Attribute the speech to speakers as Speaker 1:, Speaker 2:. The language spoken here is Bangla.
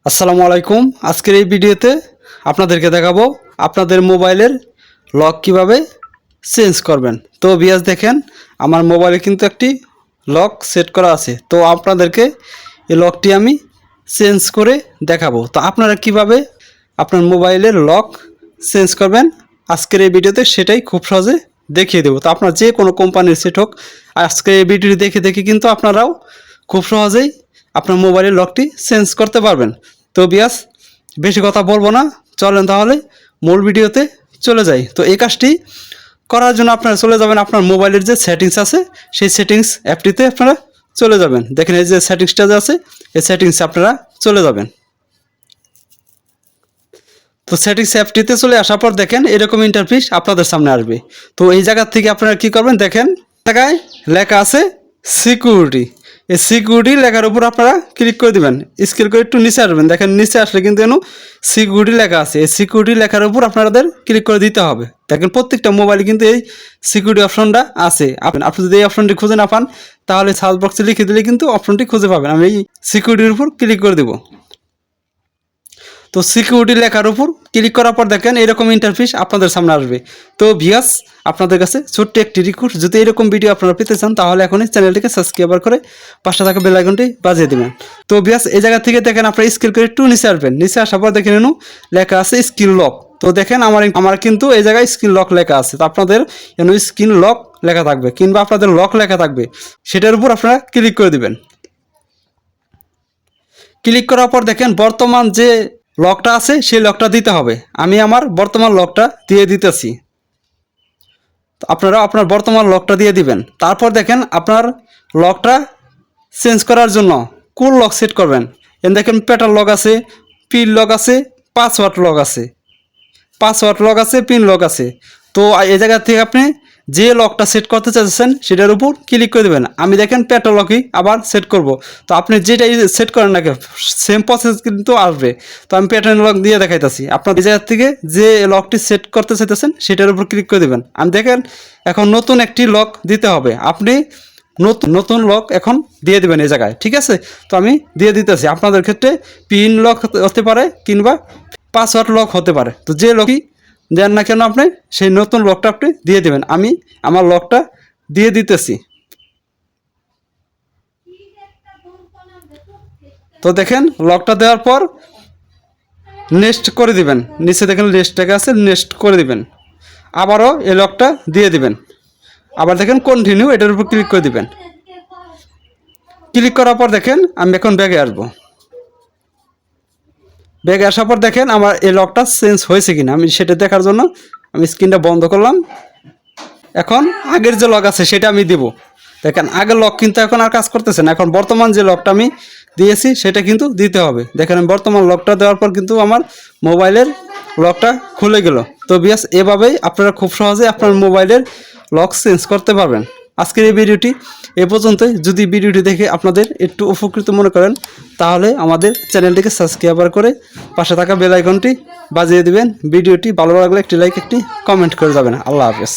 Speaker 1: আসসালামু আলাইকুম। আজকের এই ভিডিওতে আপনাদেরকে দেখাবো আপনাদের মোবাইলের লক কিভাবে চেঞ্জ করবেন। তো ভিউয়ার্স দেখেন আমার মোবাইলে কিন্তু একটি লক সেট করা আছে। তো আপনাদেরকে এই লকটি আমি চেঞ্জ করে দেখাবো। তো আপনারা কিভাবে আপনার মোবাইলের লক চেঞ্জ করবেন আজকের এই ভিডিওতে সেটাই খুব সহজে দেখিয়ে দেবো। তো আপনার যে কোনো কোম্পানির সেট হোক আজকের এই ভিডিওটি দেখে কিন্তু আপনারাও খুব সহজেই আপনার মোবাইলের লকটি চেঞ্জ করতে পারবেন। তো ভিউয়ার্স বেশি কথা বলবো না, চলেন তাহলে মূল ভিডিওতে চলে যাই। তো এই কাজটি করার জন্য আপনারা চলে যাবেন আপনার মোবাইলের যে সেটিংস আছে সেই সেটিংস অ্যাপটিতে আপনারা চলে যাবেন। দেখেন এই যে সেটিংসটা যে আছে এই সেটিংসে আপনারা চলে যাবেন। তো সেটিংস অ্যাপটিতে চলে আসার পর দেখেন এরকম ইন্টারফেস আপনাদের সামনে আসবে। তো এই জায়গা থেকে আপনারা কি করবেন, দেখেন জায়গায় লেখা আছে সিকিউরিটি। এই সিকিউরিটি লেখার উপর আপনারা ক্লিক করে দিবেন। স্ক্রল করে একটু নিচে আসবেন, দেখেন নিচে আসলে কিন্তু এখানে সিকিউরিটি লেখা আছে। এই সিকিউরিটি লেখার উপর আপনাদের ক্লিক করে দিতে হবে। দেখেন প্রত্যেকটা মোবাইলে কিন্তু এই সিকিউরিটি অপশনটা আছে। আপনি যদি এই অপশনটি খুঁজে না পান তাহলে সার্চ বক্সে লিখে দিলে কিন্তু অপশনটি খুঁজে পাবেন। আমি এই সিকিউরিটির উপর ক্লিক করে দেবো। তো সিকিউরিটি লেখার উপর ক্লিক করার পর দেখেন এরকম ইন্টারফেস আপনাদের সামনে আসবে। তো ভিউয়ার্স আপনাদের কাছে ছোট্ট একটি রিকোয়েস্ট, যদি এরকম ভিডিও আপনারা পেতে চান তাহলে এখনই চ্যানেলটিকে সাবস্ক্রাইব করে পাশে থাকা বেল আইকনটি বাজিয়ে দেবেন। তো ভিউয়ার্স এই জায়গা থেকে দেখেন আপনারা স্ক্রল করে একটু নিচে আসবেন। নিচে আসার পর দেখেন এনু লেখা আছে স্ক্রিন লক। তো দেখেন আমার কিন্তু এই জায়গায় স্ক্রিন লক লেখা আছে। তো আপনাদের এনু স্ক্রিন লক লেখা থাকবে কিংবা আপনাদের লক লেখা থাকবে, সেটার উপর আপনারা ক্লিক করে দিবেন। ক্লিক করার পর দেখেন বর্তমান যে লকটা আছে সেই লকটা দিতে হবে। আমি আমার বর্তমান লকটা দিয়ে দিতেছি। আপনারা আপনার বর্তমান লকটা দিয়ে দিবেন। তারপর দেখেন আপনার লকটা চেঞ্জ করার জন্য কোন লক সেট করবেন। দেখেন প্যাটার্ন লক আছে, পিন লক আছে, পাসওয়ার্ড লক আছে, পিন লক আছে। তো এই জায়গা থেকে আপনি যে লকটা সেট করতে চাচ্ছেন সেটার উপর ক্লিক করে দেবেন। আমি দেখেন প্যাটার্ন লকই আবার সেট করব। তো আপনি যেটাই সেট করেন না কেন সেম প্রসেস কিন্তু আসবে। তো আমি প্যাটার্ন লক দিয়ে দেখাইতেছি। আপনার এই জায়গা থেকে যে লকটি সেট করতে চাইতেছেন সেটার উপর ক্লিক করে দেবেন। আমি দেখেন এখন নতুন একটি লক দিতে হবে। আপনি নতুন লক এখন দিয়ে দেবেন এই জায়গায়, ঠিক আছে? তো আমি দিয়ে দিতেছি। আপনাদের ক্ষেত্রে পিন লক হতে পারে কিংবা পাসওয়ার্ড লক হতে পারে। তো যে লকই দেন না কেন আপনি সেই নতুন লকটা আপনি দিয়ে দেবেন। আমি আমার লকটা দিয়ে দিতেছি। তো দেখেন লকটা দেওয়ার পর নেক্সট করে দিবেন। নিচে দেখেন নেক্সট লেখা আছে, নেক্সট করে দিবেন। আবারও এই লকটা দিয়ে দিবেন। আবার দেখেন কন্টিনিউ, এটার উপর ক্লিক করে দিবেন। ক্লিক করার পর দেখেন আমি এখন ব্যাগে আসবো। ব্যাগে আসার পর দেখেন আমার এই লকটা চেঞ্জ হয়েছে কিনা আমি সেটা দেখার জন্য আমি স্ক্রিনটা বন্ধ করলাম। এখন আগের যে লক আছে সেটা আমি দিব। দেখেন আগের লক কিন্তু এখন আর কাজ করতেছে না। এখন বর্তমান যে লকটা আমি দিয়েছি সেটা কিন্তু দিতে হবে। দেখেন আমি বর্তমান লকটা দেওয়ার পর কিন্তু আমার মোবাইলের লকটা খুলে গেল। তো বিয়াস এভাবেই আপনারা খুব সহজে আপনার মোবাইলের লক চেঞ্জ করতে পারবেন। আজকের এই ভিডিওটি এ পর্যন্তই। যদি ভিডিওটি দেখে আপনাদের একটু উপকৃত মনে করেন তাহলে আমাদের চ্যানেলটিকে সাবস্ক্রাইব করে পাশে থাকা বেল আইকনটি বাজিয়ে দিবেন। ভিডিওটি ভালো লাগলে একটি লাইক একটি কমেন্ট করে যাবেন। আল্লাহ হাফেজ।